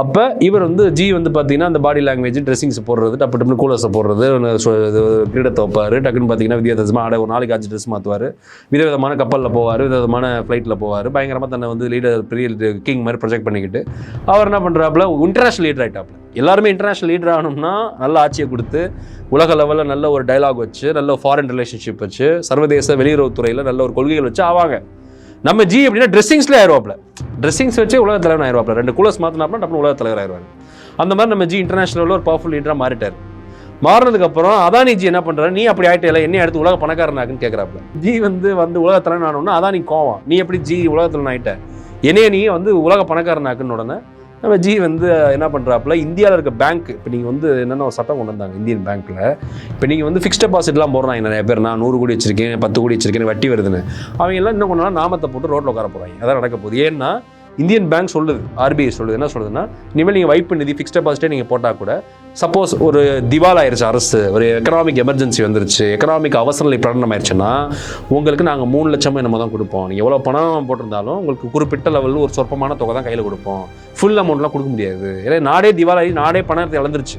அப்போ இவர் வந்து ஜி வந்து பார்த்தீங்கன்னா அந்த பாடி லாங்குவேஜ் ட்ரெஸ்ஸிங்ஸ் போடுறது டப்பு டப்புனு கூலர்ஸை போடுறது கிரீடத்தை வைப்பார், டக்குன்னு பார்த்தீங்கன்னா வித்தியாசமாக ஆட ஒரு நாளைக்கு 5 ட்ரெஸ் மாற்றுவார், விதவிதமான கப்பலில் போவார், விதவிதமான ஃப்ளைட்டில் போவார், பயங்கரமாக தன்னை வந்து லீடர் பெரிய கிங் மாதிரி ப்ரொஜெக்ட் பண்ணிக்கிட்டு அவர் என்ன பண்ணுறாப்புல இன்டர்நேஷனல் லீடர் ஆகிட்டாப்புல. எல்லாருமே இன்டர்நேஷனல் லீடர் ஆகணும்னா நல்ல ஆட்சியை கொடுத்து உலக லெவலில் நல்ல ஒரு டைலாக் வச்சு நல்ல ஃபாரின் ரிலேஷன்ஷிப் வச்சு சர்வதேச வெளியுறவுத்துறையில் நல்ல ஒரு கொள்கைகள் வச்சு ஆவாங்க. நம்ம ஜி அப்படின்னா ட்ரெஸ்ஸிங்ஸ்ல ஆயிடுவாப்ல, ட்ரெஸ்ஸிங்ஸ் வச்சு உலக தலைவர் ஆயிடுவாப்ல, 2 கூலர்ஸ் மாற்றினாப்னா டப்புனு உலக தலைவர் ஆயிடுவார். அந்த மாதிரி நம்ம ஜி இன்டர்நேஷனலில் ஒரு பவர்ஃபுல் லீடராக மாறிட்டார். மாறினதுக்கப்புறம் அதானி ஜி என்ன பண்ணுறாரு, நீ அப்படி ஆகிட்டே இல்லை, என்ன எடுத்து உலக பணக்காரனாக்குன்னு கேட்குறாப்புல. ஜி வந்து உலக தலைவன் ஆனோன்னா அதானி கோவம், நீ எப்படி ஜி உலகத்தில் ஆகிட்ட, என்னைய நீ வந்து உலக பணக்காரனாக்குன்னு உடனே நம்ம ஜி வந்து என்ன பண்ணுறாப்புல, இந்தியாவில் இருக்க பேங்க் இப்போ நீங்கள் வந்து என்னென்ன ஒரு சட்டம் கொண்டு வந்தாங்க இந்தியன் பேங்க்கில், இப்போ நீங்கள் வந்து ஃபிக்ஸ்ட் டெபாசிட்லாம் போடுறாங்க நிறைய பேர், நான் 100 கோடி வச்சிருக்கேன் 10 கோடி வச்சிருக்கேன் வட்டி வருதுன்னு, அவங்க எல்லாம் இன்னும் கொஞ்ச நாள் நாமத்தை போட்டு ரோட்டில் உட்கார போகிறாங்க. அதான் நடக்க போகுது. ஏன்னா இந்தியன் பேங்க் சொல்லுது, ஆர்பிஐ சொல்லுது, என்ன சொல்லுதுன்னா இனிமேல் நீங்கள் வைப்பு நிதி ஃபிக்ஸ்ட் டெபாசிட்டே நீங்கள் போட்டால் கூட சப்போஸ் ஒரு திவால் ஆயிடுச்சு அரசு, ஒரு எக்கனாமிக் எமர்ஜென்சி வந்துருச்சு, எக்கனாமிக் அவசர நிலை பிரகடனம் ஆயிடுச்சுன்னா உங்களுக்கு நாங்கள் 3 லட்சம் என்னமோ தான் கொடுப்போம், நீங்கள் எவ்வளோ பணம் போட்டிருந்தாலும் உங்களுக்கு குறிப்பிட்ட லெவலில் ஒரு சொற்பமான தொகை தான் கையில் கொடுப்போம், ஃபுல் அமௌண்ட்லாம் கொடுக்க முடியாது. ஏன்னா நாடே திவாலாகி நாடே பணத்தை இழந்துருச்சு.